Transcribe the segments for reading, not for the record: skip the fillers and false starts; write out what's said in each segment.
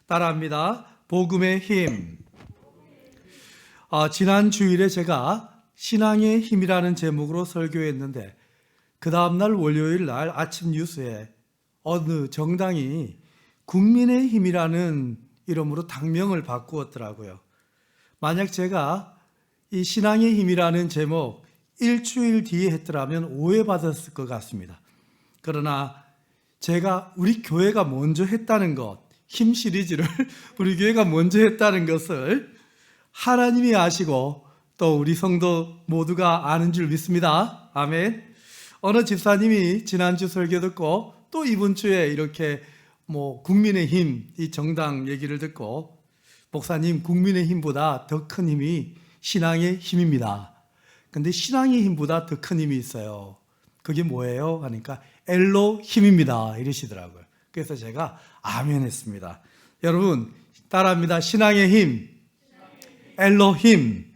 따라합니다. 복음의 힘. 지난 주일에 제가 신앙의 힘이라는 제목으로 설교했는데 그 다음날 월요일 날 아침 뉴스에 어느 정당이 국민의 힘이라는 이름으로 당명을 바꾸었더라고요. 만약 제가 이 신앙의 힘이라는 제목 일주일 뒤에 했더라면 오해받았을 것 같습니다. 그러나 제가 우리 교회가 먼저 했다는 것, 힘 시리즈를 우리 교회가 먼저 했다는 것을 하나님이 아시고 또 우리 성도 모두가 아는 줄 믿습니다. 아멘. 어느 집사님이 지난주 설교 듣고 또 이번 주에 이렇게 국민의힘 이 정당 얘기를 듣고 목사님, 국민의힘보다 더 큰 힘이 신앙의 힘입니다. 근데 신앙의 힘보다 더 큰 힘이 있어요. 그게 뭐예요? 하니까 엘로힘입니다 이러시더라고요. 그래서 제가 아멘 했습니다. 여러분 따라합니다. 신앙의 힘, 엘로힘.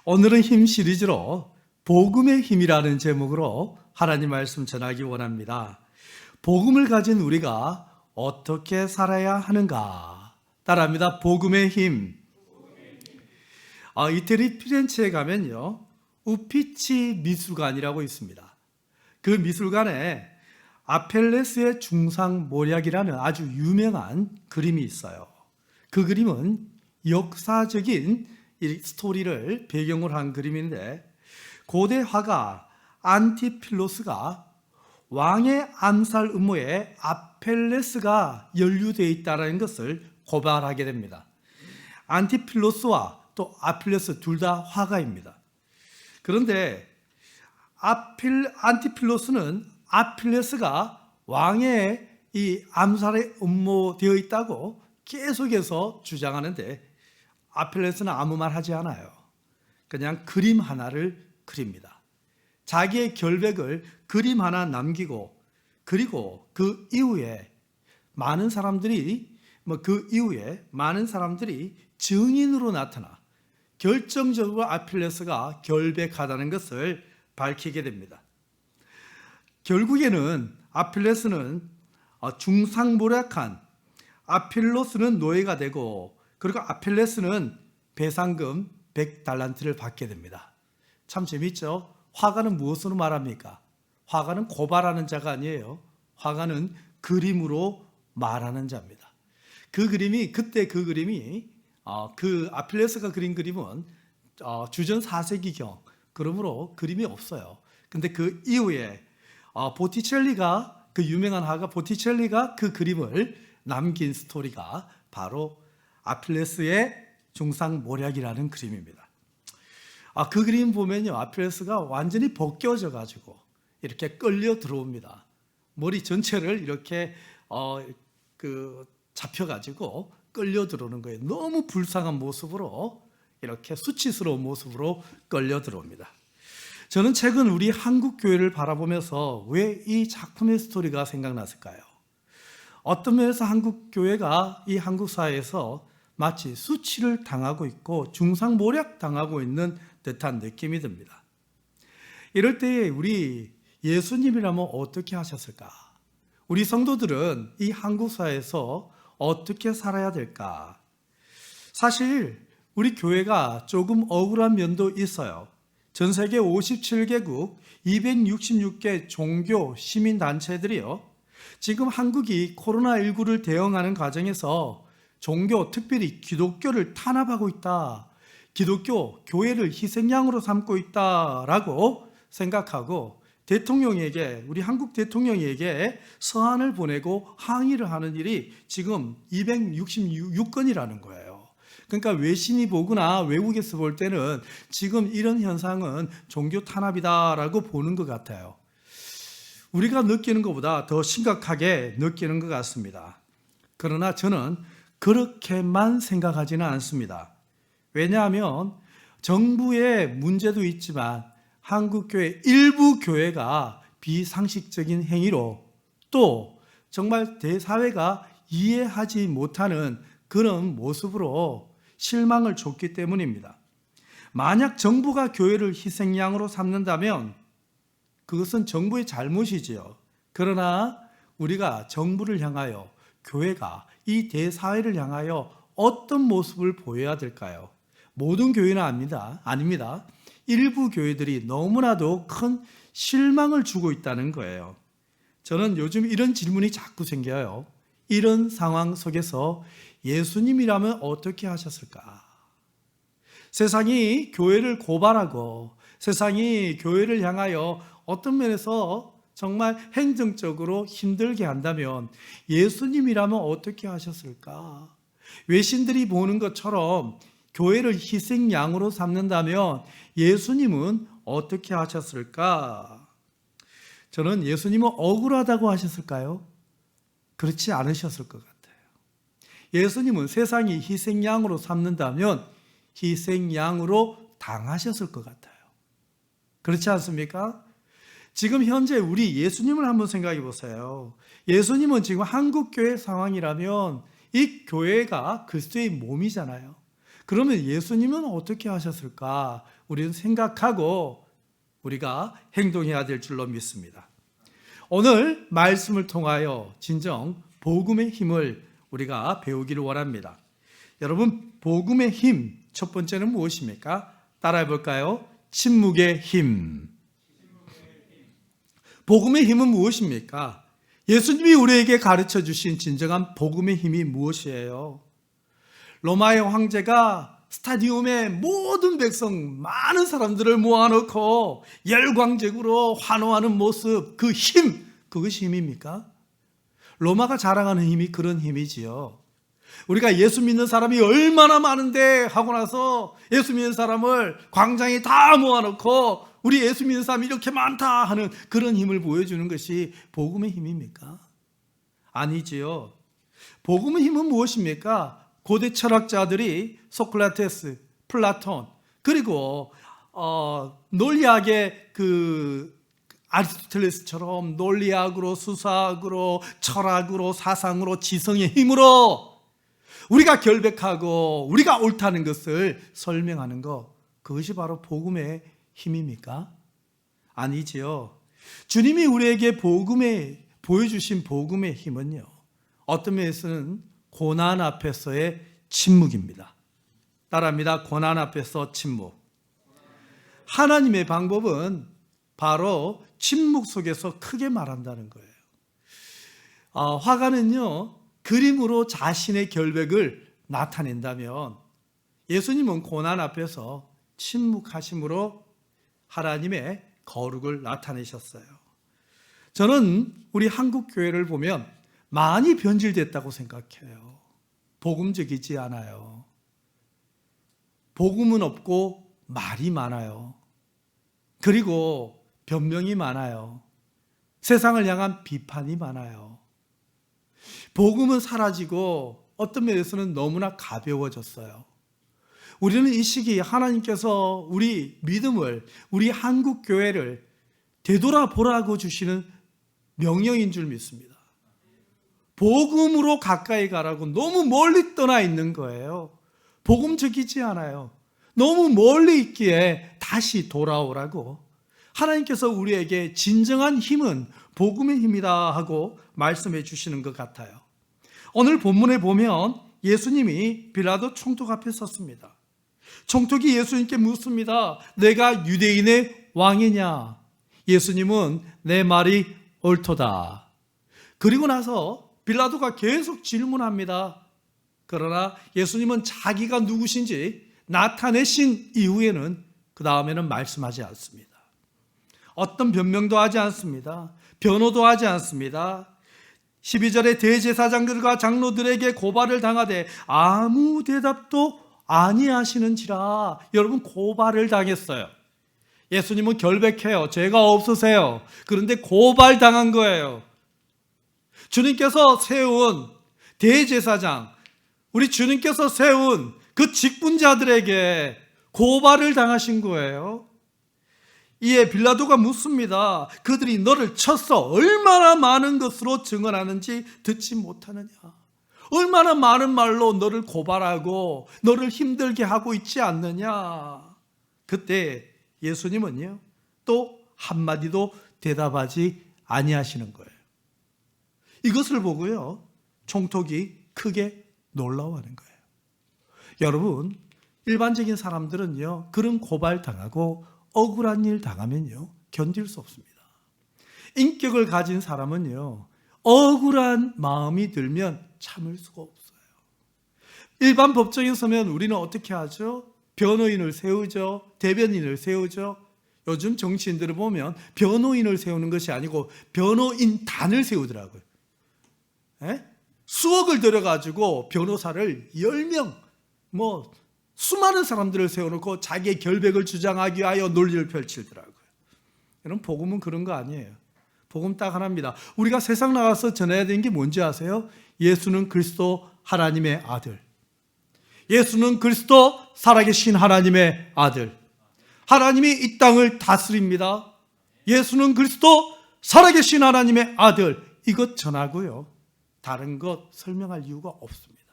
오늘은 힘 시리즈로 복음의 힘이라는 제목으로 하나님 말씀 전하기 원합니다. 복음을 가진 우리가 어떻게 살아야 하는가? 따라합니다. 복음의 힘. 이태리 피렌체에 가면요, 우피치 미술관이라고 있습니다. 그 미술관에 아펠레스의 중상모략이라는 아주 유명한 그림이 있어요. 그 그림은 역사적인 스토리를 배경으로 한 그림인데 고대 화가 안티필로스가 왕의 암살 음모에 아펠레스가 연루되어 있다는 것을 고발하게 됩니다. 안티필로스와 또 아필레스 둘 다 화가입니다. 그런데 안티필로스는 아필레스가 왕의 이 암살에 음모되어 있다고 계속해서 주장하는데 아필레스는 아무 말 하지 않아요. 그냥 그림 하나를 그립니다. 자기의 결백을 그림 하나 남기고, 그리고 그 이후에 많은 사람들이 증인으로 나타나 결정적으로 아필레스가 결백하다는 것을 밝히게 됩니다. 결국에는 아필레스는 중상모략한, 아필로스는 노예가 되고, 그리고 아필레스는 배상금 100달란트를 받게 됩니다. 참 재밌죠? 화가는 무엇으로 말합니까? 화가는 고발하는 자가 아니에요. 화가는 그림으로 말하는 자입니다. 그 그림이 그 아필레스가 그린 그림은 주전 4세기경, 그러므로 그림이 없어요. 근데 그 이후에 보티첼리가, 그 유명한 화가 보티첼리가 그 그림을 남긴 스토리가 바로 아필레스의 중상모략이라는 그림입니다. 그 그림 보면요, 아필레스가 완전히 벗겨져 가지고 이렇게 끌려 들어옵니다. 머리 전체를 이렇게 잡혀 가지고 끌려 들어오는 거예요. 너무 불쌍한 모습으로, 이렇게 수치스러운 모습으로 끌려 들어옵니다. 저는 최근 우리 한국 교회를 바라보면서 왜 이 작품의 스토리가 생각났을까요? 어떤 면에서 한국 교회가 이 한국 사회에서 마치 수치를 당하고 있고 중상모략 당하고 있는 듯한 느낌이 듭니다. 이럴 때에 우리 예수님이라면 어떻게 하셨을까? 우리 성도들은 이 한국 사회에서 어떻게 살아야 될까? 사실 우리 교회가 조금 억울한 면도 있어요. 전 세계 57개국 266개 종교 시민단체들이요, 지금 한국이 코로나19를 대응하는 과정에서 종교, 특별히 기독교를 탄압하고 있다, 기독교, 교회를 희생양으로 삼고 있다라고 생각하고 대통령에게, 우리 한국 대통령에게 서한을 보내고 항의를 하는 일이 지금 266건이라는 거예요. 그러니까 외신이 보거나 외국에서 볼 때는 지금 이런 현상은 종교 탄압이다라고 보는 것 같아요. 우리가 느끼는 것보다 더 심각하게 느끼는 것 같습니다. 그러나 저는 그렇게만 생각하지는 않습니다. 왜냐하면 정부의 문제도 있지만 한국교회 일부 교회가 비상식적인 행위로, 또 정말 대사회가 이해하지 못하는 그런 모습으로 실망을 줬기 때문입니다. 만약 정부가 교회를 희생양으로 삼는다면 그것은 정부의 잘못이지요. 그러나 우리가 정부를 향하여 교회가 이 대사회를 향하여 어떤 모습을 보여야 될까요? 모든 교회는 아닙니다. 일부 교회들이 너무나도 큰 실망을 주고 있다는 거예요. 저는 요즘 이런 질문이 자꾸 생겨요. 이런 상황 속에서 예수님이라면 어떻게 하셨을까? 세상이 교회를 고발하고 세상이 교회를 향하여 어떤 면에서 정말 행정적으로 힘들게 한다면 예수님이라면 어떻게 하셨을까? 외신들이 보는 것처럼 교회를 희생양으로 삼는다면 예수님은 어떻게 하셨을까? 저는 예수님은 억울하다고 하셨을까요? 그렇지 않으셨을 것 같아요. 예수님은 세상이 희생양으로 삼는다면 희생양으로 당하셨을 것 같아요. 그렇지 않습니까? 지금 현재 우리 예수님을 한번 생각해 보세요. 예수님은 지금 한국교회 상황이라면 이 교회가 그리스도의 몸이잖아요. 그러면 예수님은 어떻게 하셨을까? 우리는 생각하고 우리가 행동해야 될 줄로 믿습니다. 오늘 말씀을 통하여 진정 복음의 힘을 우리가 배우기를 원합니다. 여러분, 복음의 힘 첫 번째는 무엇입니까? 따라해 볼까요? 침묵의 힘. 복음의 힘은 무엇입니까? 예수님이 우리에게 가르쳐 주신 진정한 복음의 힘이 무엇이에요? 로마의 황제가 스타디움에 모든 백성, 많은 사람들을 모아놓고 열광적으로 환호하는 모습, 그 힘, 그것이 힘입니까? 로마가 자랑하는 힘이 그런 힘이지요. 우리가 예수 믿는 사람이 얼마나 많은데 하고 나서 예수 믿는 사람을 광장에 다 모아놓고 우리 예수 믿는 사람이 이렇게 많다 하는 그런 힘을 보여주는 것이 복음의 힘입니까? 아니지요. 복음의 힘은 무엇입니까? 고대 철학자들이 소크라테스, 플라톤, 그리고 논리학의 아리스토텔레스처럼 논리학으로, 수사학으로, 철학으로, 사상으로, 지성의 힘으로 우리가 결백하고 우리가 옳다는 것을 설명하는 것, 그것이 바로 복음의 힘입니까? 아니지요. 주님이 우리에게 보여주신 복음의 힘은요, 어떤 면에서는 고난 앞에서의 침묵입니다. 따라합니다. 고난 앞에서 침묵. 하나님의 방법은 바로 침묵 속에서 크게 말한다는 거예요. 화가는요, 그림으로 자신의 결백을 나타낸다면 예수님은 고난 앞에서 침묵하심으로 하나님의 거룩을 나타내셨어요. 저는 우리 한국 교회를 보면 많이 변질됐다고 생각해요. 복음적이지 않아요. 복음은 없고 말이 많아요. 그리고 변명이 많아요. 세상을 향한 비판이 많아요. 복음은 사라지고 어떤 면에서는 너무나 가벼워졌어요. 우리는 이 시기 하나님께서 우리 믿음을, 우리 한국 교회를 되돌아보라고 주시는 명령인 줄 믿습니다. 복음으로 가까이 가라고 너무 멀리 떠나 있는 거예요. 복음적이지 않아요. 너무 멀리 있기에 다시 돌아오라고 하나님께서 우리에게 진정한 힘은 복음의 힘이다 하고 말씀해 주시는 것 같아요. 오늘 본문에 보면 예수님이 빌라도 총독 앞에 섰습니다. 총독이 예수님께 묻습니다. 내가 유대인의 왕이냐? 예수님은 내 말이 옳도다. 그리고 나서 빌라도가 계속 질문합니다. 그러나 예수님은 자기가 누구신지 나타내신 이후에는 그 다음에는 말씀하지 않습니다. 어떤 변명도 하지 않습니다. 변호도 하지 않습니다. 12절에 대제사장들과 장로들에게 고발을 당하되 아무 대답도 아니하시는지라. 여러분, 고발을 당했어요. 예수님은 결백해요. 죄가 없으세요. 그런데 고발당한 거예요. 주님께서 세운 대제사장, 우리 주님께서 세운 그 직분자들에게 고발을 당하신 거예요. 이에 빌라도가 묻습니다. 그들이 너를 쳤어 얼마나 많은 것으로 증언하는지 듣지 못하느냐? 얼마나 많은 말로 너를 고발하고 너를 힘들게 하고 있지 않느냐? 그때 예수님은요, 또 한마디도 대답하지 아니하시는 거예요. 이것을 보고요, 총독이 크게 놀라워하는 거예요. 여러분, 일반적인 사람들은요, 그런 고발당하고 억울한 일 당하면요, 견딜 수 없습니다. 인격을 가진 사람은요, 억울한 마음이 들면 참을 수가 없어요. 일반 법정에 서면 우리는 어떻게 하죠? 변호인을 세우죠. 대변인을 세우죠. 요즘 정치인들을 보면 변호인을 세우는 것이 아니고 변호인단을 세우더라고요. 수억을 들여가지고 변호사를 10명, 수많은 사람들을 세워놓고 자기의 결백을 주장하기 위하여 논리를 펼치더라고요. 여러분, 복음은 그런 거 아니에요. 복음 딱 하나입니다. 우리가 세상 나가서 전해야 되는 게 뭔지 아세요? 예수는 그리스도 하나님의 아들. 예수는 그리스도 살아계신 하나님의 아들. 하나님이 이 땅을 다스립니다. 예수는 그리스도 살아계신 하나님의 아들. 이것 전하고요, 다른 것 설명할 이유가 없습니다.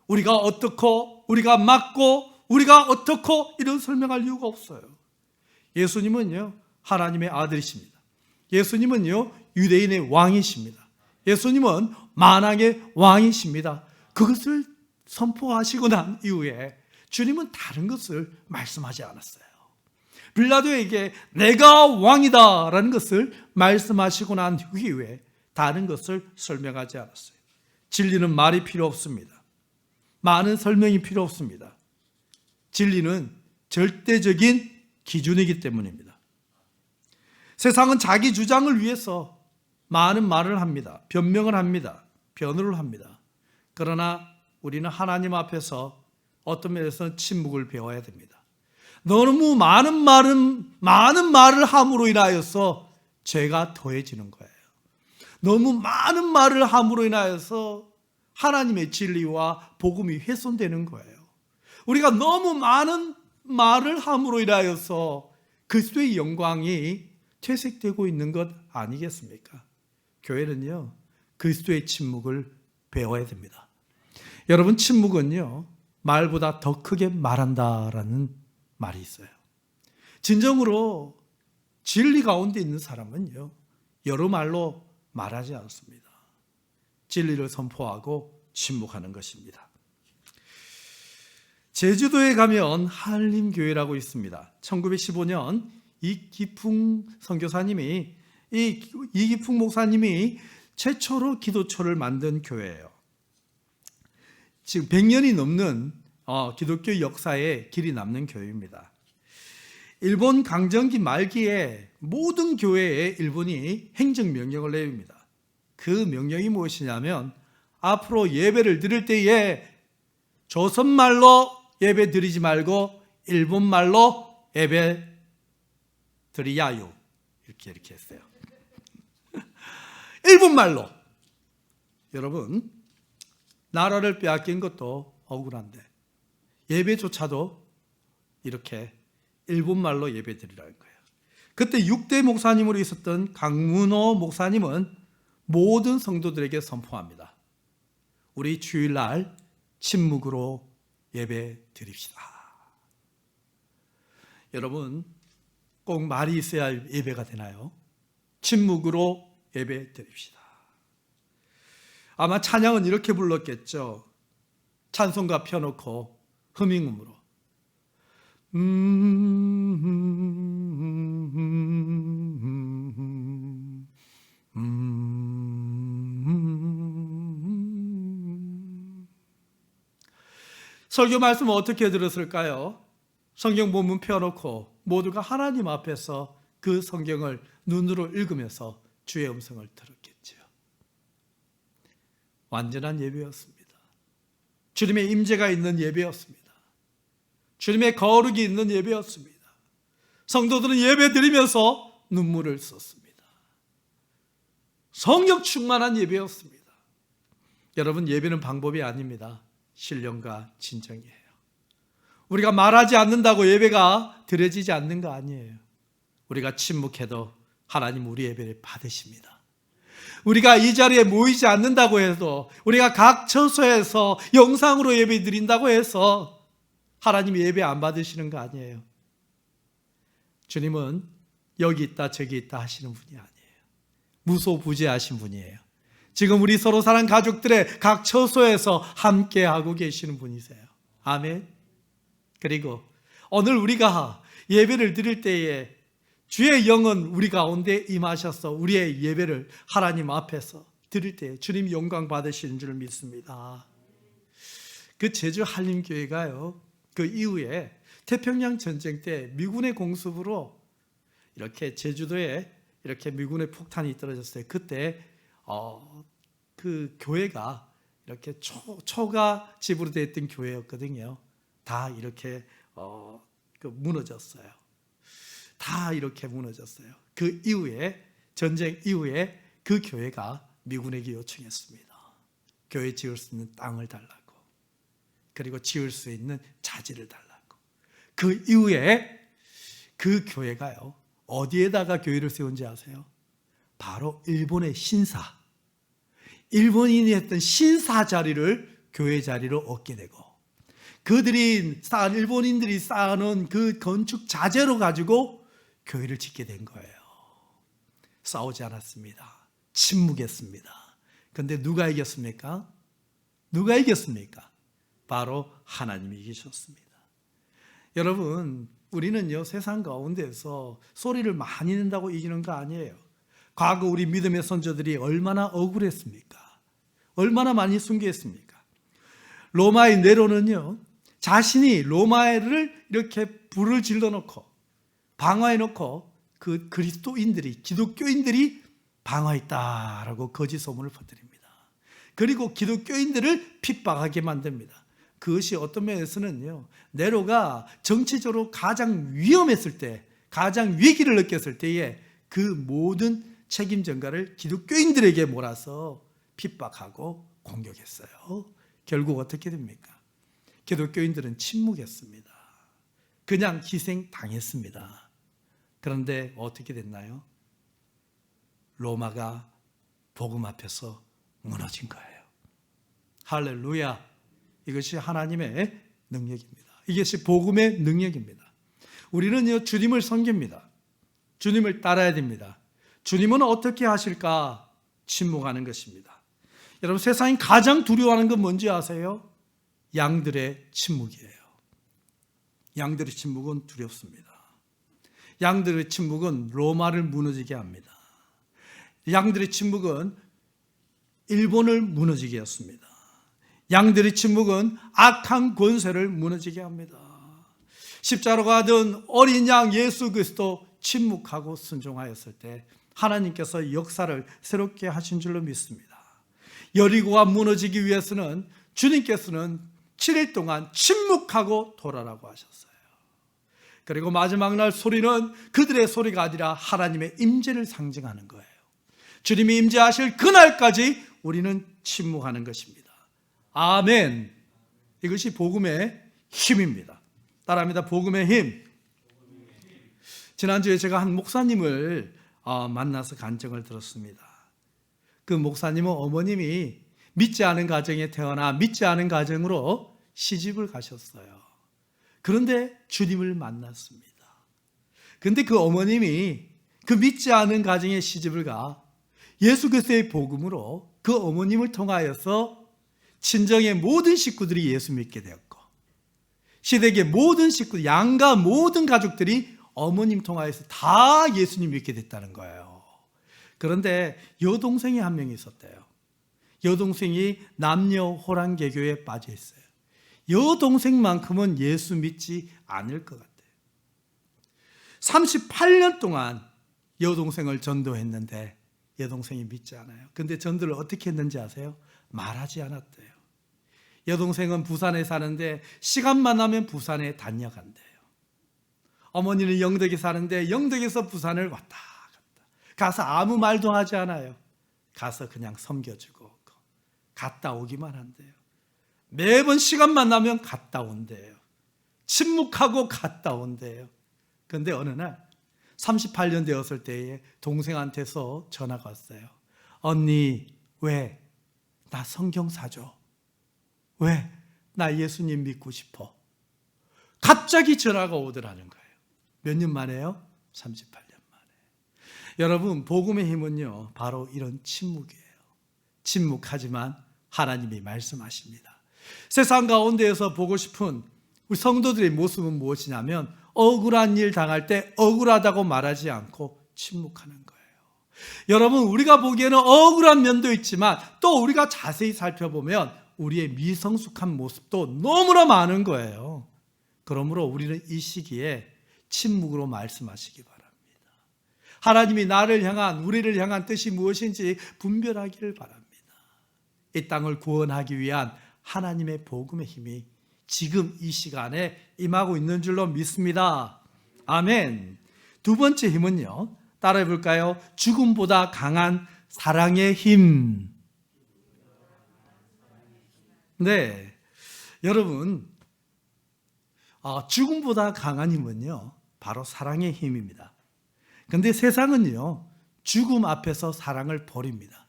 우리가 어떻고, 우리가 맞고, 우리가 어떻고, 이런 설명할 이유가 없어요. 예수님은요, 하나님의 아들이십니다. 예수님은요, 유대인의 왕이십니다. 예수님은 만왕의 왕이십니다. 그것을 선포하시고 난 이후에 주님은 다른 것을 말씀하지 않았어요. 빌라도에게 내가 왕이다 라는 것을 말씀하시고 난 이후에 다른 것을 설명하지 않았어요. 진리는 말이 필요 없습니다. 많은 설명이 필요 없습니다. 진리는 절대적인 기준이기 때문입니다. 세상은 자기 주장을 위해서 많은 말을 합니다. 변명을 합니다. 변호를 합니다. 그러나 우리는 하나님 앞에서 어떤 면에서는 침묵을 배워야 됩니다. 너무 많은 말을 함으로 인하여서 죄가 더해지는 거예요. 너무 많은 말을 함으로 인하여서 하나님의 진리와 복음이 훼손되는 거예요. 우리가 너무 많은 말을 함으로 인하여서 그리스도의 영광이 퇴색되고 있는 것 아니겠습니까? 교회는요, 그리스도의 침묵을 배워야 됩니다. 여러분, 침묵은요, 말보다 더 크게 말한다라는 말이 있어요. 진정으로 진리 가운데 있는 사람은요, 여러 말로 말하지 않습니다. 진리를 선포하고 침묵하는 것입니다. 제주도에 가면 한림교회라고 있습니다. 1915년 이기풍 선교사님이, 이기풍 목사님이 최초로 기도처를 만든 교회예요. 지금 100년이 넘는 기독교 역사에 길이 남는 교회입니다. 일본 강점기 말기에 모든 교회에 일본이 행정명령을 내립니다. 그 명령이 무엇이냐면, 앞으로 예배를 드릴 때에 조선말로 예배 드리지 말고 일본말로 예배 드리야요. 이렇게 했어요. 일본말로. 여러분, 나라를 빼앗긴 것도 억울한데 예배조차도 이렇게 일본말로 예배 드리라는 거예요. 그때 6대 목사님으로 있었던 강문호 목사님은 모든 성도들에게 선포합니다. 우리 주일날 침묵으로 예배 드립시다. 여러분, 꼭 말이 있어야 예배가 되나요? 침묵으로 예배 드립시다. 아마 찬양은 이렇게 불렀겠죠. 찬송가 펴놓고 흐밍음으로 설교 말씀을 어떻게 들었을까요? 성경 본문 펴놓고 모두가 하나님 앞에서 그 성경을 눈으로 읽으면서 주의 음성을 들었겠죠. 완전한 예배였습니다. 주님의 임재가 있는 예배였습니다. 주님의 거룩이 있는 예배였습니다. 성도들은 예배 드리면서 눈물을 썼습니다. 성령 충만한 예배였습니다. 여러분, 예배는 방법이 아닙니다. 신령과 진정이에요. 우리가 말하지 않는다고 예배가 드려지지 않는 거 아니에요. 우리가 침묵해도 하나님 우리 예배를 받으십니다. 우리가 이 자리에 모이지 않는다고 해도, 우리가 각 처소에서 영상으로 예배 드린다고 해서 하나님이 예배 안 받으시는 거 아니에요. 주님은 여기 있다 저기 있다 하시는 분이 아니에요. 무소부재하신 분이에요. 지금 우리 서로 사는 가족들의 각 처소에서 함께하고 계시는 분이세요. 아멘. 그리고 오늘 우리가 예배를 드릴 때에 주의 영은 우리 가운데 임하셔서 우리의 예배를 하나님 앞에서 드릴 때 주님 영광 받으시는 줄 믿습니다. 그 제주 한림교회가요, 그 이후에 태평양 전쟁 때 미군의 공습으로 이렇게 제주도에 이렇게 미군의 폭탄이 떨어졌어요. 그때 그 교회가 이렇게 초가 집으로 되어 있던 교회였거든요. 다 이렇게 무너졌어요. 다 이렇게 무너졌어요. 그 이후에 전쟁 이후에 그 교회가 미군에게 요청했습니다. 교회 지을 수 있는 땅을 달라고, 그리고 지을 수 있는 자재를 달라고. 그 이후에 그 교회가요, 어디에다가 교회를 세운지 아세요? 바로 일본의 신사, 일본인이 했던 신사 자리를 교회 자리로 얻게 되고, 일본인들이 쌓아놓은 그 건축 자재로 가지고 교회를 짓게 된 거예요. 싸우지 않았습니다. 침묵했습니다. 그런데 누가 이겼습니까? 누가 이겼습니까? 바로 하나님이 이기셨습니다. 여러분, 우리는요, 세상 가운데서 소리를 많이 낸다고 이기는 거 아니에요. 과거 우리 믿음의 선조들이 얼마나 억울했습니까? 얼마나 많이 순교했습니까? 로마의 네로는요, 자신이 로마를 이렇게 불을 질러놓고 방화해놓고 그 그리스도인들이, 기독교인들이 방화했다라고 거짓 소문을 퍼뜨립니다. 그리고 기독교인들을 핍박하게 만듭니다. 그것이 어떤 면에서는요, 네로가 정치적으로 가장 위험했을 때, 가장 위기를 느꼈을 때에 그 모든 책임 전가를 기독교인들에게 몰아서 핍박하고 공격했어요. 결국 어떻게 됩니까? 기독교인들은 침묵했습니다. 그냥 희생당했습니다. 그런데 어떻게 됐나요? 로마가 복음 앞에서 무너진 거예요. 할렐루야. 이것이 하나님의 능력입니다. 이것이 복음의 능력입니다. 우리는요, 주님을 섬깁니다. 주님을 따라야 됩니다. 주님은 어떻게 하실까? 침묵하는 것입니다. 여러분, 세상이 가장 두려워하는 건 뭔지 아세요? 양들의 침묵이에요. 양들의 침묵은 두렵습니다. 양들의 침묵은 로마를 무너지게 합니다. 양들의 침묵은 일본을 무너지게 했습니다. 양들의 침묵은 악한 권세를 무너지게 합니다. 십자가로 가던 어린 양 예수 그리스도 침묵하고 순종하였을 때 하나님께서 역사를 새롭게 하신 줄로 믿습니다. 여리고가 무너지기 위해서는 주님께서는 7일 동안 침묵하고 돌아라고 하셨어요. 그리고 마지막 날 소리는 그들의 소리가 아니라 하나님의 임재를 상징하는 거예요. 주님이 임재하실 그날까지 우리는 침묵하는 것입니다. 아멘. 이것이 복음의 힘입니다. 따라합니다. 복음의 힘. 지난주에 제가 한 목사님을 만나서 간증을 들었습니다. 그 목사님은 어머님이 믿지 않은 가정에 태어나 믿지 않은 가정으로 시집을 가셨어요. 그런데 주님을 만났습니다. 그런데 그 어머님이 그 믿지 않은 가정에 시집을 가 예수 그리스도의 복음으로 그 어머님을 통하여서 친정의 모든 식구들이 예수 믿게 되었고, 시댁의 모든 식구들, 양가 모든 가족들이 어머님 통하여서 다 예수님 믿게 됐다는 거예요. 그런데 여동생이 한 명 있었대요. 여동생이 남녀 호랑개교에 빠져 있어요. 여동생만큼은 예수 믿지 않을 것 같아요. 38년 동안 여동생을 전도했는데 여동생이 믿지 않아요. 근데 전도를 어떻게 했는지 아세요? 말하지 않았대요. 여동생은 부산에 사는데 시간만 나면 부산에 다녀간대요. 어머니는 영덕에 사는데 영덕에서 부산을 왔다 갔다. 가서 아무 말도 하지 않아요. 가서 그냥 섬겨주고 갔다 오기만 한대요. 매번 시간만 나면 갔다 온대요. 침묵하고 갔다 온대요. 그런데 어느 날 38년 되었을 때에 동생한테서 전화가 왔어요. 언니, 왜? 나 성경 사줘. 왜? 나 예수님 믿고 싶어. 갑자기 전화가 오더라는 거예요. 몇 년 만에요? 38년 만에. 여러분, 복음의 힘은요, 바로 이런 침묵이에요. 침묵하지만 하나님이 말씀하십니다. 세상 가운데에서 보고 싶은 우리 성도들의 모습은 무엇이냐면 억울한 일 당할 때 억울하다고 말하지 않고 침묵하는 거예요. 여러분, 우리가 보기에는 억울한 면도 있지만 또 우리가 자세히 살펴보면 우리의 미성숙한 모습도 너무나 많은 거예요. 그러므로 우리는 이 시기에 침묵으로 말씀하시기 바랍니다. 하나님이 나를 향한, 우리를 향한 뜻이 무엇인지 분별하기를 바랍니다. 이 땅을 구원하기 위한 하나님의 복음의 힘이 지금 이 시간에 임하고 있는 줄로 믿습니다. 아멘. 두 번째 힘은요, 따라해 볼까요? 죽음보다 강한 사랑의 힘. 네, 여러분, 죽음보다 강한 힘은요, 바로 사랑의 힘입니다. 근데 세상은요, 죽음 앞에서 사랑을 버립니다.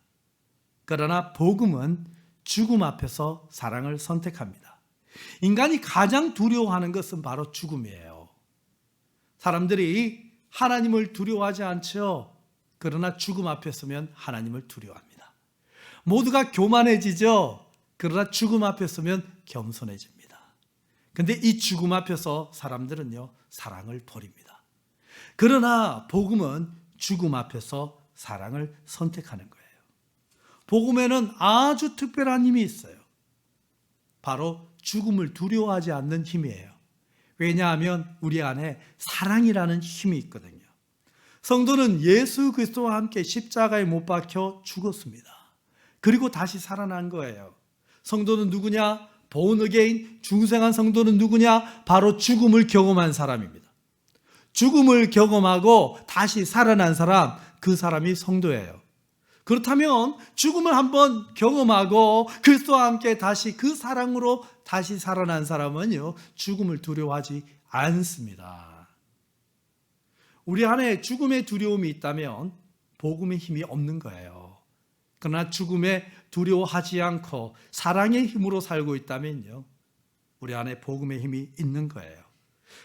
그러나 복음은 죽음 앞에서 사랑을 선택합니다. 인간이 가장 두려워하는 것은 바로 죽음이에요. 사람들이 하나님을 두려워하지 않죠. 그러나 죽음 앞에 서면 하나님을 두려워합니다. 모두가 교만해지죠. 그러나 죽음 앞에 서면 겸손해집니다. 근데 이 죽음 앞에서 사람들은요, 사랑을 버립니다. 그러나 복음은 죽음 앞에서 사랑을 선택하는 거예요. 복음에는 아주 특별한 힘이 있어요. 바로 죽음을 두려워하지 않는 힘이에요. 왜냐하면 우리 안에 사랑이라는 힘이 있거든요. 성도는 예수 그리스도와 함께 십자가에 못 박혀 죽었습니다. 그리고 다시 살아난 거예요. 성도는 누구냐? born again, 중생한 성도는 누구냐? 바로 죽음을 경험한 사람입니다. 죽음을 경험하고 다시 살아난 사람, 그 사람이 성도예요. 그렇다면 죽음을 한번 경험하고 그리스도와 함께 다시 그 사랑으로 다시 살아난 사람은요, 죽음을 두려워하지 않습니다. 우리 안에 죽음의 두려움이 있다면 복음의 힘이 없는 거예요. 그러나 죽음에 두려워하지 않고 사랑의 힘으로 살고 있다면요, 우리 안에 복음의 힘이 있는 거예요.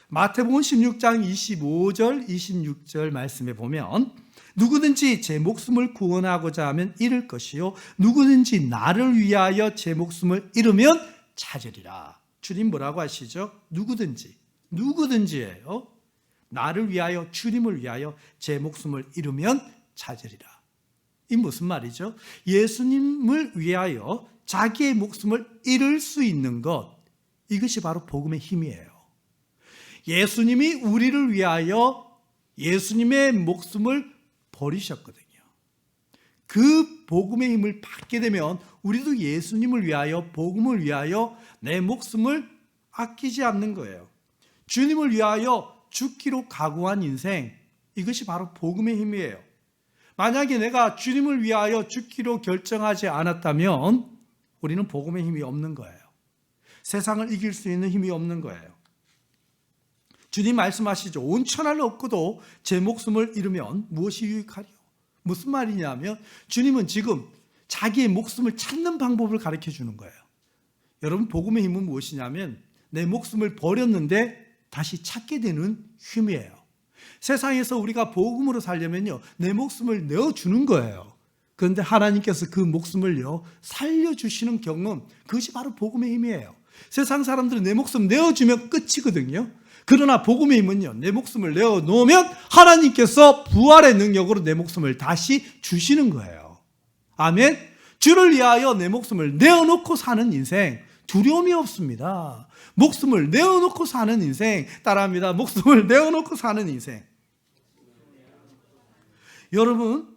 마태복음 16장 25절 26절 말씀에 보면 누구든지 제 목숨을 구원하고자 하면 잃을 것이요 누구든지 나를 위하여 제 목숨을 잃으면 찾으리라. 주님 뭐라고 하시죠? 누구든지예요. 나를 위하여, 주님을 위하여 제 목숨을 잃으면 찾으리라. 이 무슨 말이죠? 예수님을 위하여 자기의 목숨을 잃을 수 있는 것, 이것이 바로 복음의 힘이에요. 예수님이 우리를 위하여 예수님의 목숨을 버리셨거든요. 그 복음의 힘을 받게 되면 우리도 예수님을 위하여, 복음을 위하여 내 목숨을 아끼지 않는 거예요. 주님을 위하여 죽기로 각오한 인생, 이것이 바로 복음의 힘이에요. 만약에 내가 주님을 위하여 죽기로 결정하지 않았다면 우리는 복음의 힘이 없는 거예요. 세상을 이길 수 있는 힘이 없는 거예요. 주님 말씀하시죠. 온 천하를 얻고도 제 목숨을 잃으면 무엇이 유익하리요? 무슨 말이냐면 주님은 지금 자기의 목숨을 찾는 방법을 가르쳐 주는 거예요. 여러분, 복음의 힘은 무엇이냐면 내 목숨을 버렸는데 다시 찾게 되는 힘이에요. 세상에서 우리가 복음으로 살려면요, 내 목숨을 내어주는 거예요. 그런데 하나님께서 그 목숨을요, 살려주시는 경험, 그것이 바로 복음의 힘이에요. 세상 사람들은 내 목숨 내어주면 끝이거든요. 그러나 복음의 힘은요, 내 목숨을 내어놓으면 하나님께서 부활의 능력으로 내 목숨을 다시 주시는 거예요. 아멘. 주를 위하여 내 목숨을 내어놓고 사는 인생, 두려움이 없습니다. 목숨을 내어놓고 사는 인생, 따라합니다. 목숨을 내어놓고 사는 인생. 여러분,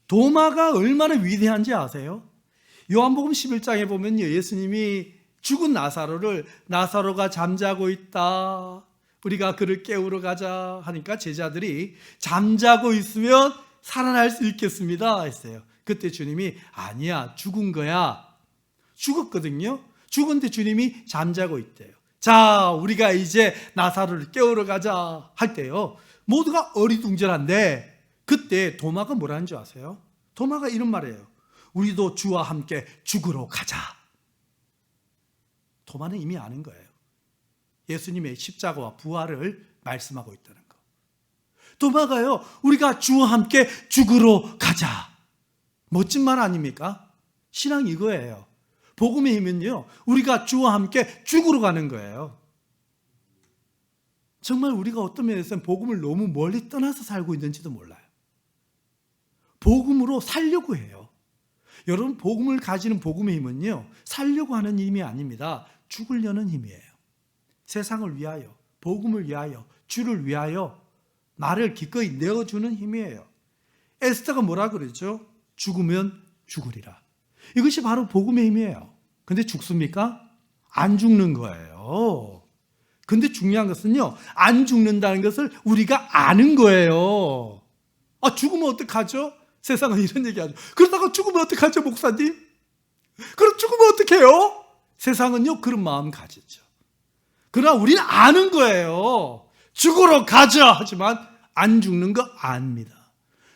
도마가 얼마나 위대한지 아세요? 요한복음 11장에 보면요, 예수님이 죽은 나사로가 잠자고 있다, 우리가 그를 깨우러 가자 하니까 제자들이 잠자고 있으면 살아날 수 있겠습니다 했어요. 그때 주님이 아니야, 죽은 거야. 죽었거든요. 죽은데 주님이 잠자고 있대요. 자, 우리가 이제 나사로를 깨우러 가자 할 때요, 모두가 어리둥절한데 그때 도마가 뭐라는 줄 아세요? 도마가 이런 말이에요. 우리도 주와 함께 죽으러 가자. 도마는 이미 아는 거예요. 예수님의 십자가와 부활을 말씀하고 있다는 거. 도마가요, 우리가 주와 함께 죽으러 가자. 멋진 말 아닙니까? 신앙이 이거예요. 복음의 힘은요, 우리가 주와 함께 죽으러 가는 거예요. 정말 우리가 어떤 면에서는 복음을 너무 멀리 떠나서 살고 있는지도 몰라요. 복음으로 살려고 해요. 여러분, 복음을 가지는 복음의 힘은요, 살려고 하는 힘이 아닙니다. 죽으려는 힘이에요. 세상을 위하여, 복음을 위하여, 주를 위하여 나를 기꺼이 내어주는 힘이에요. 에스더가 뭐라 그러죠? 죽으면 죽으리라. 이것이 바로 복음의 힘이에요. 근데 죽습니까? 안 죽는 거예요. 근데 중요한 것은요, 안 죽는다는 것을 우리가 아는 거예요. 죽으면 어떡하죠? 세상은 이런 얘기하죠. 그러다가 죽으면 어떡하죠, 목사님? 그럼 죽으면 어떡해요? 세상은요, 그런 마음 가지죠. 그러나 우리는 아는 거예요. 죽으러 가자 하지만 안 죽는 거 압니다.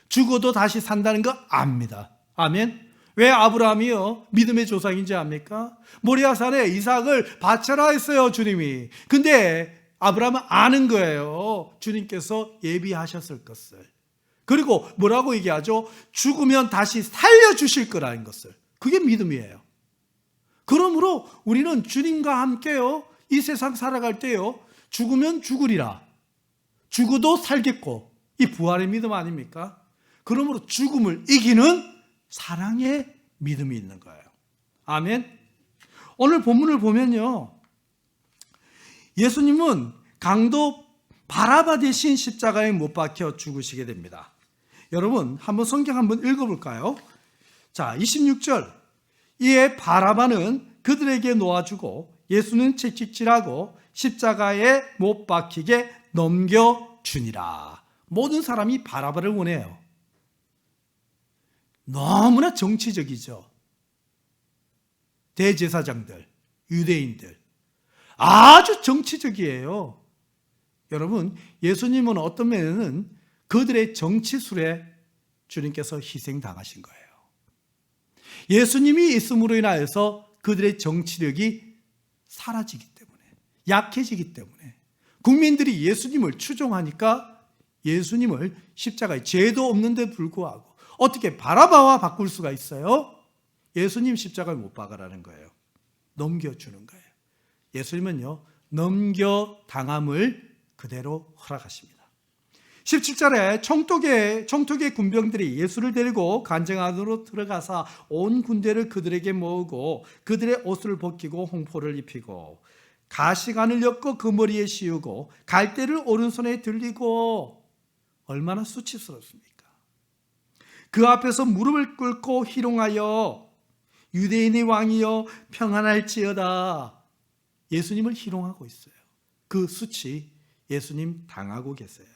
죽어도 다시 산다는 거 압니다. 아멘. 왜 아브라함이요, 믿음의 조상인지 압니까? 모리아산에 이삭을 바쳐라 했어요, 주님이. 근데 아브라함은 아는 거예요. 주님께서 예비하셨을 것을. 그리고 뭐라고 얘기하죠? 죽으면 다시 살려주실 거라는 것을. 그게 믿음이에요. 그러므로 우리는 주님과 함께요, 이 세상 살아갈 때요, 죽으면 죽으리라. 죽어도 살겠고, 이 부활의 믿음 아닙니까? 그러므로 죽음을 이기는 사랑의 믿음이 있는 거예요. 아멘. 오늘 본문을 보면요, 예수님은 강도 바라바 대신 십자가에 못 박혀 죽으시게 됩니다. 여러분, 한번 성경 한번 읽어볼까요? 자, 26절. 이에 바라바는 그들에게 놓아주고 예수는 채찍질하고 십자가에 못 박히게 넘겨주니라. 모든 사람이 바라바를 원해요. 너무나 정치적이죠. 대제사장들, 유대인들, 아주 정치적이에요. 여러분, 예수님은 어떤 면에는 그들의 정치술에 주님께서 희생당하신 거예요. 예수님이 있음으로 인하여서 그들의 정치력이 사라지기 때문에, 약해지기 때문에, 국민들이 예수님을 추종하니까 예수님을 십자가에 죄도 없는데 불구하고 어떻게 바라바와 바꿀 수가 있어요? 예수님 십자가를 못 박아라는 거예요. 넘겨주는 거예요. 예수님은요, 넘겨당함을 그대로 허락하십니다. 17절에 총독의 군병들이 예수를 데리고 관정 안으로 들어가서 온 군대를 그들에게 모으고 그들의 옷을 벗기고 홍포를 입히고 가시관을 엮고 그 머리에 씌우고 갈대를 오른손에 들리고, 얼마나 수치스럽습니까? 그 앞에서 무릎을 꿇고 희롱하여 유대인의 왕이여 평안할지어다. 예수님을 희롱하고 있어요. 그 수치 예수님 당하고 계세요.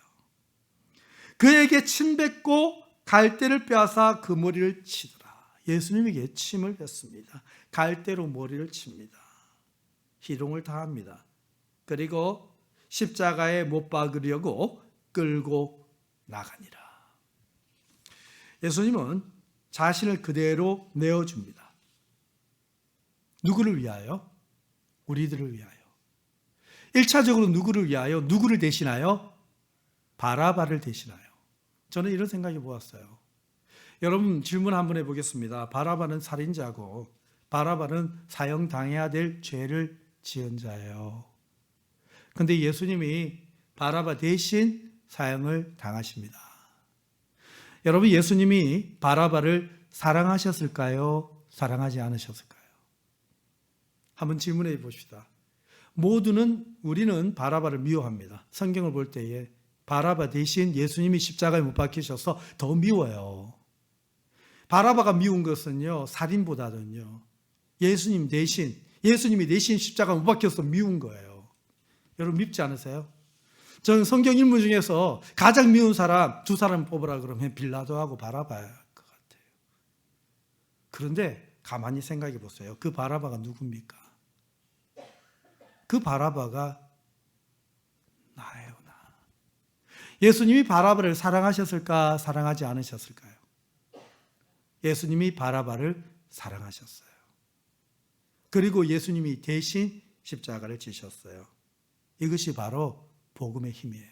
그에게 침 뱉고 갈대를 빼앗아 그 머리를 치더라. 예수님에게 침을 뱉습니다. 갈대로 머리를 칩니다. 희롱을 당합니다. 그리고 십자가에 못 박으려고 끌고 나가니라. 예수님은 자신을 그대로 내어줍니다. 누구를 위하여? 우리들을 위하여. 1차적으로 누구를 위하여? 누구를 대신하여? 바라바를 대신하여. 저는 이런 생각해 보았어요. 여러분, 질문 한번 해보겠습니다. 바라바는 살인자고 바라바는 사형당해야 될 죄를 지은 자예요. 그런데 예수님이 바라바 대신 사형을 당하십니다. 여러분, 예수님이 바라바를 사랑하셨을까요? 사랑하지 않으셨을까요? 한번 질문해 봅시다. 우리는 바라바를 미워합니다. 성경을 볼 때에 바라바 대신 예수님이 십자가에 못 박히셔서 더 미워요. 바라바가 미운 것은요, 살인보다는요, 예수님이 대신 십자가에 못 박혀서 미운 거예요. 여러분, 밉지 않으세요? 저는 성경 인물 중에서 가장 미운 사람 두 사람 뽑으라 그러면 빌라도하고 바라바일 것 같아요. 그런데 가만히 생각해 보세요. 그 바라바가 누굽니까? 그 바라바가 나예요, 나. 예수님이 바라바를 사랑하셨을까? 사랑하지 않으셨을까요? 예수님이 바라바를 사랑하셨어요. 그리고 예수님이 대신 십자가를 지셨어요. 이것이 바로 복음의 힘이에요.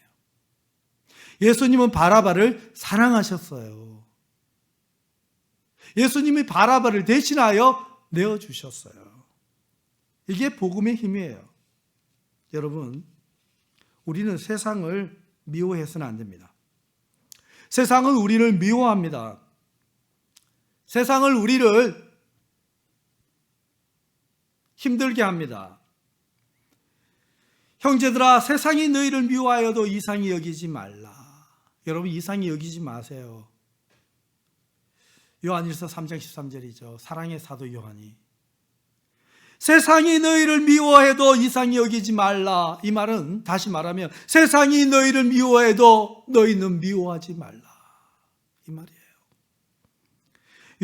예수님은 바라바를 사랑하셨어요. 예수님이 바라바를 대신하여 내어주셨어요. 이게 복음의 힘이에요. 여러분, 우리는 세상을 미워해서는 안 됩니다. 세상은 우리를 미워합니다. 세상을 우리를 힘들게 합니다. 형제들아, 세상이 너희를 미워하여도 이상히 여기지 말라. 여러분, 이상히 여기지 마세요. 요한일서 3장 13절이죠. 사랑의 사도 요한이 세상이 너희를 미워해도 이상히 여기지 말라. 이 말은 다시 말하면 세상이 너희를 미워해도 너희는 미워하지 말라. 이 말이에요.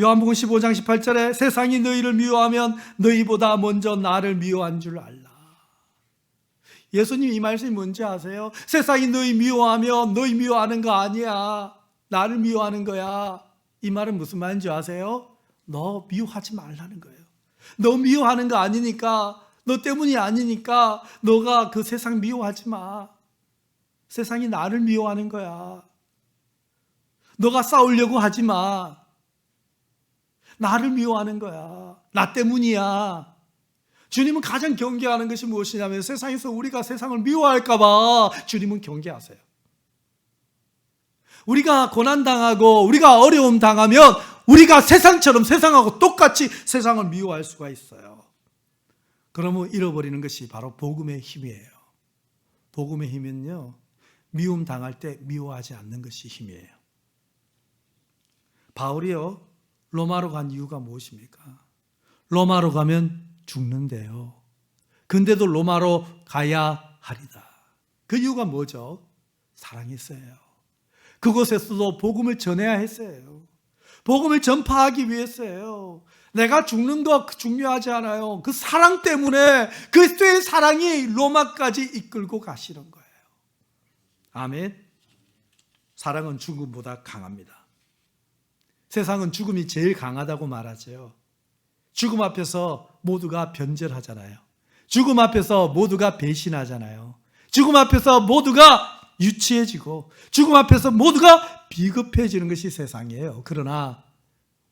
요한복음 15장 18절에 세상이 너희를 미워하면 너희보다 먼저 나를 미워한 줄 알라. 예수님 이 말씀이 뭔지 아세요? 세상이 너희 미워하면 너희 미워하는 거 아니야. 나를 미워하는 거야. 이 말은 무슨 말인지 아세요? 너 미워하지 말라는 거예요. 너 미워하는 거 아니니까, 너 때문이 아니니까 너가 그 세상 미워하지 마. 세상이 나를 미워하는 거야. 너가 싸우려고 하지 마. 나를 미워하는 거야. 나 때문이야. 주님은 가장 경계하는 것이 무엇이냐면 세상에서 우리가 세상을 미워할까 봐 주님은 경계하세요. 우리가 고난당하고 우리가 어려움 당하면 우리가 세상처럼 세상하고 똑같이 세상을 미워할 수가 있어요. 그러면 잃어버리는 것이 바로 복음의 힘이에요. 복음의 힘은요, 미움 당할 때 미워하지 않는 것이 힘이에요. 바울이요, 로마로 간 이유가 무엇입니까? 로마로 가면 죽는데요. 근데도 로마로 가야 하리다. 그 이유가 뭐죠? 사랑했어요. 그곳에서도 복음을 전해야 했어요. 복음을 전파하기 위해서요. 내가 죽는 거 중요하지 않아요. 그 사랑 때문에 그리스도의 사랑이 로마까지 이끌고 가시는 거예요. 아멘. 사랑은 죽음보다 강합니다. 세상은 죽음이 제일 강하다고 말하죠. 죽음 앞에서 모두가 변절하잖아요. 죽음 앞에서 모두가 배신하잖아요. 죽음 앞에서 모두가 유치해지고 죽음 앞에서 모두가 비급해지는 것이 세상이에요. 그러나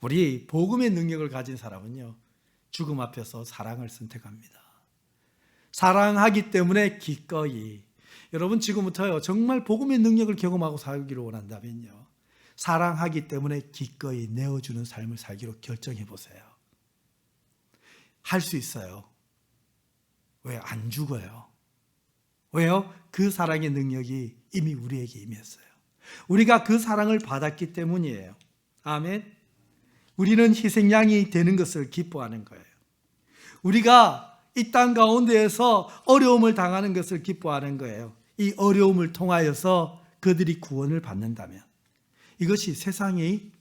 우리 복음의 능력을 가진 사람은요, 죽음 앞에서 사랑을 선택합니다. 사랑하기 때문에 기꺼이, 여러분 지금부터요 정말 복음의 능력을 경험하고 살기를 원한다면요, 사랑하기 때문에 기꺼이 내어주는 삶을 살기로 결정해 보세요. 할 수 있어요. 왜? 안 죽어요. 왜요? 그 사랑의 능력이 이미 우리에게 임했어요. 우리가 그 사랑을 받았기 때문이에요. 아멘. 우리는 희생양이 되는 것을 기뻐하는 거예요. 우리가 이 땅 가운데에서 어려움을 당하는 것을 기뻐하는 거예요. 이 어려움을 통하여서 그들이 구원을 받는다면 이것이 세상이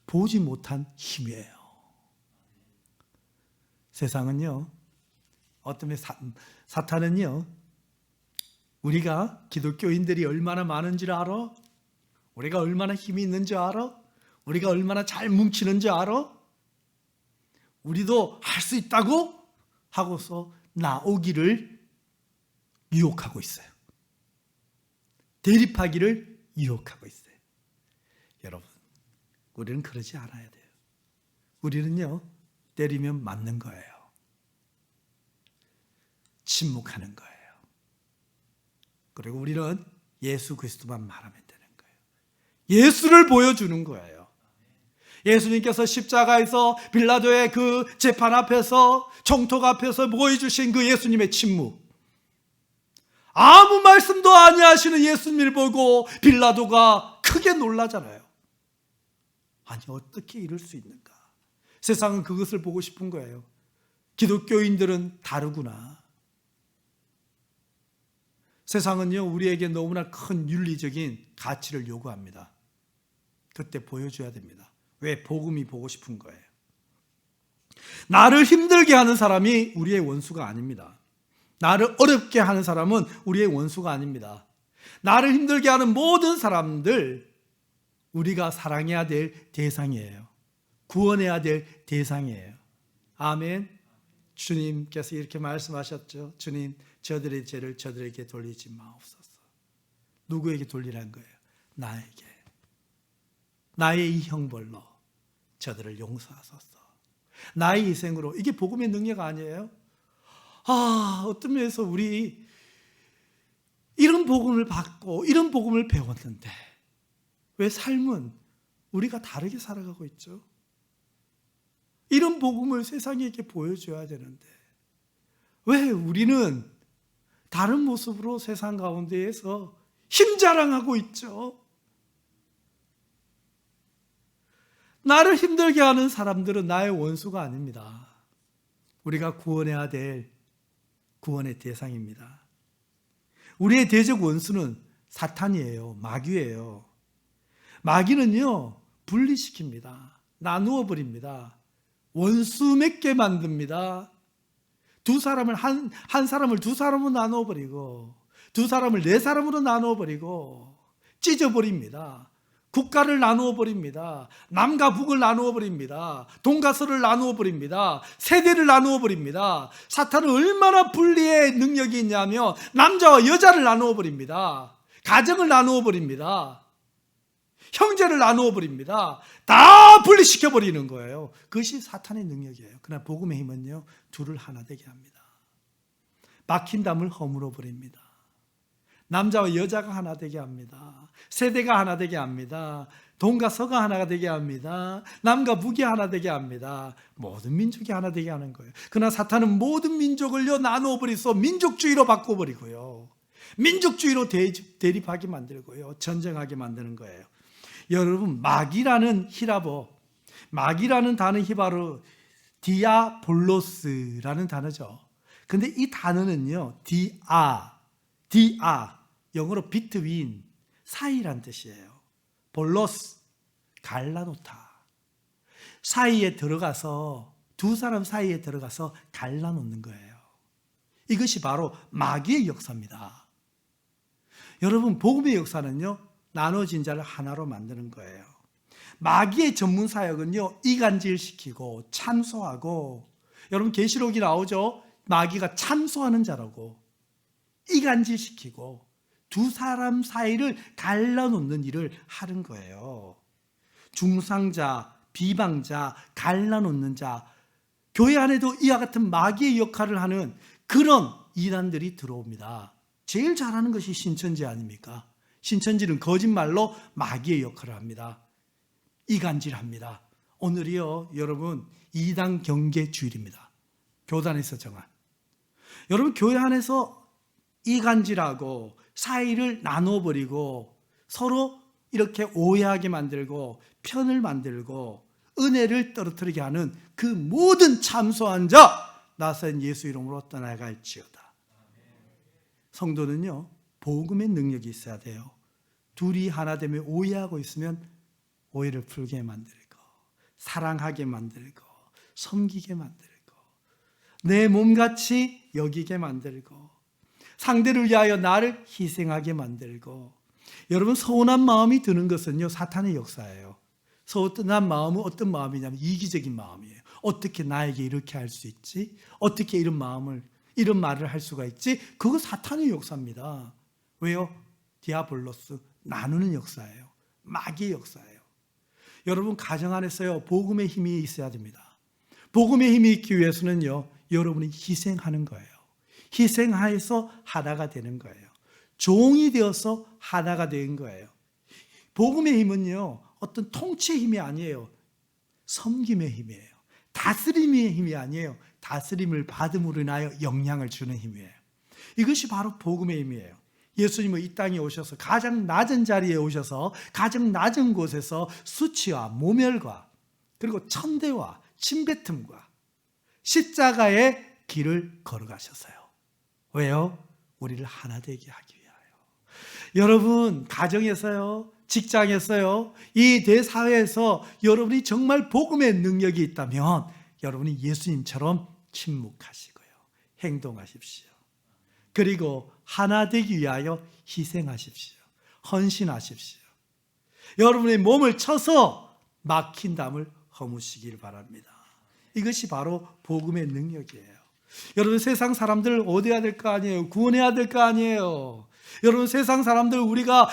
보지 못한 힘이에요. 세상은요, 어떤 사탄은요, 우리가 기독교인들이 얼마나 많은지를 알아? 우리가 얼마나 힘이 있는지 알아? 우리가 얼마나 잘 뭉치는지 알아? 우리도 할 수 있다고 하고서 나오기를 유혹하고 있어요. 대립하기를 유혹하고 있어요. 여러분, 우리는 그러지 않아야 돼요. 우리는요, 때리면 맞는 거예요. 침묵하는 거예요. 그리고 우리는 예수 그리스도만 말하면 되는 거예요. 예수를 보여주는 거예요. 예수님께서 십자가에서 빌라도의 그 재판 앞에서 총독 앞에서 보여주신 그 예수님의 침묵, 아무 말씀도 아니하시는 예수님을 보고 빌라도가 크게 놀라잖아요. 아니 어떻게 이럴 수 있는가? 세상은 그것을 보고 싶은 거예요. 기독교인들은 다르구나. 세상은요, 우리에게 너무나 큰 윤리적인 가치를 요구합니다. 그때 보여줘야 됩니다. 왜? 복음이 보고 싶은 거예요. 나를 힘들게 하는 사람이 우리의 원수가 아닙니다. 나를 어렵게 하는 사람은 우리의 원수가 아닙니다. 나를 힘들게 하는 모든 사람들, 우리가 사랑해야 될 대상이에요. 구원해야 될 대상이에요. 아멘. 주님께서 이렇게 말씀하셨죠. 주님, 저들의 죄를 저들에게 돌리지 마옵소서. 누구에게 돌리라는 거예요? 나에게. 나의 이 형벌로 저들을 용서하소서. 나의 희생으로. 이게 복음의 능력 아니에요? 어떤 면에서 우리 이런 복음을 받고 이런 복음을 배웠는데 왜 삶은 우리가 다르게 살아가고 있죠? 이런 복음을 세상에게 보여줘야 되는데 왜 우리는 다른 모습으로 세상 가운데에서 힘자랑하고 있죠? 나를 힘들게 하는 사람들은 나의 원수가 아닙니다. 우리가 구원해야 될 구원의 대상입니다. 우리의 대적 원수는 사탄이에요. 마귀예요. 마귀는요, 분리시킵니다. 나누어 버립니다. 원수 맺게 만듭니다. 두 사람을 한 사람을 두 사람으로 나누어 버리고 두 사람을 네 사람으로 나누어 버리고 찢어 버립니다. 국가를 나누어 버립니다. 남과 북을 나누어 버립니다. 동과 서를 나누어 버립니다. 세대를 나누어 버립니다. 사탄은 얼마나 분리의 능력이 있냐면 남자와 여자를 나누어 버립니다. 가정을 나누어 버립니다. 형제를 나누어 버립니다. 다 분리시켜 버리는 거예요. 그것이 사탄의 능력이에요. 그러나 복음의 힘은요, 둘을 하나 되게 합니다. 막힌 담을 허물어 버립니다. 남자와 여자가 하나 되게 합니다. 세대가 하나 되게 합니다. 동과 서가 하나가 되게 합니다. 남과 북이 하나 되게 합니다. 모든 민족이 하나 되게 하는 거예요. 그러나 사탄은 모든 민족을요 나누어 버리서 민족주의로 바꿔버리고요, 민족주의로 대립하게 만들고요, 전쟁하게 만드는 거예요. 여러분, 마귀라는 히라보, 마귀라는 단어 히바로 디아볼로스라는 단어죠. 근데 이 단어는요, 디아, 영어로 between, 사이란 뜻이에요. 볼로스, 갈라놓다. 사이에 들어가서, 두 사람 사이에 들어가서 갈라놓는 거예요. 이것이 바로 마귀의 역사입니다. 여러분, 복음의 역사는요, 나눠진 자를 하나로 만드는 거예요. 마귀의 전문 사역은요, 이간질시키고 참소하고, 여러분 계시록이 나오죠? 마귀가 참소하는 자라고, 이간질시키고 두 사람 사이를 갈라놓는 일을 하는 거예요. 중상자, 비방자, 갈라놓는 자, 교회 안에도 이와 같은 마귀의 역할을 하는 그런 이단들이 들어옵니다. 제일 잘하는 것이 신천지 아닙니까? 신천지는 거짓말로 마귀의 역할을 합니다. 이간질합니다. 오늘이요, 여러분, 이단 경계 주일입니다. 교단에서 정한. 여러분, 교회 안에서 이간질하고 사이를 나눠버리고 서로 이렇게 오해하게 만들고 편을 만들고 은혜를 떨어뜨리게 하는 그 모든 참소한 자, 나선 예수 이름으로 떠나갈지어다. 성도는요, 복음의 능력이 있어야 돼요. 둘이 하나 되면 오해하고 있으면 오해를 풀게 만들고, 사랑하게 만들고, 섬기게 만들고, 내 몸같이 여기게 만들고, 상대를 위하여 나를 희생하게 만들고. 여러분, 서운한 마음이 드는 것은요, 사탄의 역사예요. 서운한 마음은 어떤 마음이냐면 이기적인 마음이에요. 어떻게 나에게 이렇게 할 수 있지? 어떻게 이런 말을 할 수가 있지? 그거 사탄의 역사입니다. 왜요? 디아볼로스, 나누는 역사예요. 마귀의 역사예요. 여러분, 가정 안에서요, 복음의 힘이 있어야 됩니다. 복음의 힘이 있기 위해서는요, 여러분이 희생하는 거예요. 희생하여서 하나가 되는 거예요. 종이 되어서 하나가 된 거예요. 복음의 힘은요, 어떤 통치의 힘이 아니에요. 섬김의 힘이에요. 다스림의 힘이 아니에요. 다스림을 받음으로 인하여 영향을 주는 힘이에요. 이것이 바로 복음의 힘이에요. 예수님은 이 땅에 오셔서 가장 낮은 자리에 오셔서 가장 낮은 곳에서 수치와 모멸과 그리고 천대와 침뱉음과 십자가의 길을 걸어가셨어요. 왜요? 우리를 하나 되게 하기 위하여. 여러분, 가정에서요, 직장에서요, 이 대사회에서 여러분이 정말 복음의 능력이 있다면 여러분이 예수님처럼 침묵하시고요, 행동하십시오. 그리고 하나 되기 위하여 희생하십시오. 헌신하십시오. 여러분의 몸을 쳐서 막힌 담을 허무시길 바랍니다. 이것이 바로 복음의 능력이에요. 여러분, 세상 사람들 얻어야 될 거 아니에요. 구원해야 될 거 아니에요. 여러분, 세상 사람들,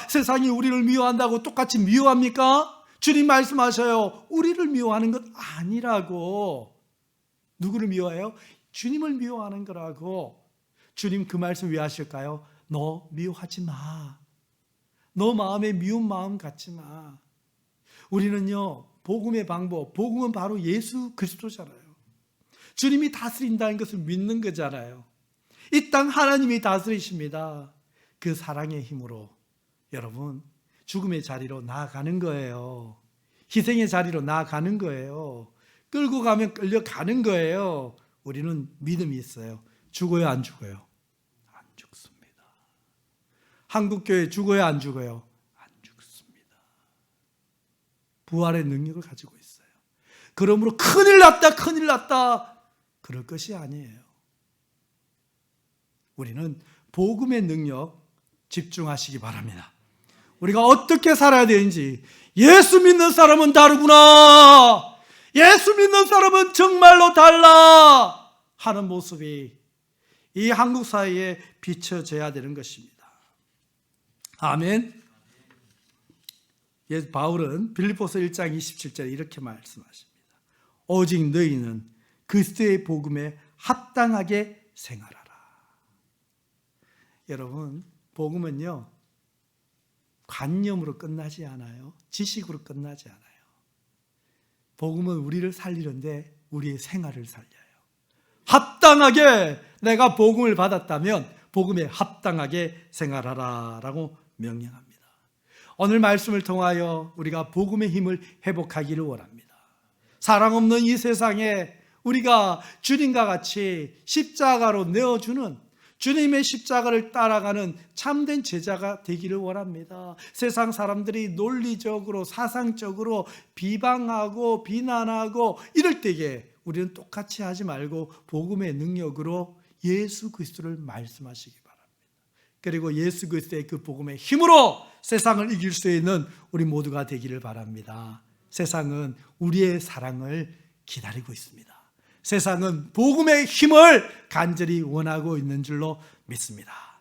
세상이 우리를 미워한다고 똑같이 미워합니까? 주님 말씀하셔요. 우리를 미워하는 것 아니라고. 누구를 미워해요? 주님을 미워하는 거라고. 주님 그 말씀 왜 하실까요? 너 미워하지 마. 너 마음에 미운 마음 갖지 마. 우리는요, 복음의 방법, 복음은 바로 예수 그리스도잖아요. 주님이 다스린다는 것을 믿는 거잖아요. 이 땅 하나님이 다스리십니다. 그 사랑의 힘으로 여러분 죽음의 자리로 나아가는 거예요. 희생의 자리로 나아가는 거예요. 끌고 가면 끌려가는 거예요. 우리는 믿음이 있어요. 죽어요, 안 죽어요? 안 죽습니다. 한국교회 죽어요, 안 죽어요? 안 죽습니다. 부활의 능력을 가지고 있어요. 그러므로 큰일 났다, 큰일 났다, 그럴 것이 아니에요. 우리는 복음의 능력 집중하시기 바랍니다. 우리가 어떻게 살아야 되는지, 예수 믿는 사람은 다르구나, 예수 믿는 사람은 정말로 달라 하는 모습이 이 한국 사회에 비춰져야 되는 것입니다. 아멘. 바울은 빌립보서 1장 27절에 이렇게 말씀하십니다. 오직 너희는 그리스도의 복음에 합당하게 생활하라. 여러분, 복음은요, 관념으로 끝나지 않아요. 지식으로 끝나지 않아요. 복음은 우리를 살리는데 우리의 생활을 살려요. 합당하게 내가 복음을 받았다면 복음에 합당하게 생활하라 라고 명령합니다. 오늘 말씀을 통하여 우리가 복음의 힘을 회복하기를 원합니다. 사랑 없는 이 세상에 우리가 주님과 같이 십자가로 내어주는, 주님의 십자가를 따라가는 참된 제자가 되기를 원합니다. 세상 사람들이 논리적으로 사상적으로 비방하고 비난하고 이럴 때에 우리는 똑같이 하지 말고 복음의 능력으로 예수 그리스도를 말씀하시기 바랍니다. 그리고 예수 그리스도의 그 복음의 힘으로 세상을 이길 수 있는 우리 모두가 되기를 바랍니다. 세상은 우리의 사랑을 기다리고 있습니다. 세상은 복음의 힘을 간절히 원하고 있는 줄로 믿습니다.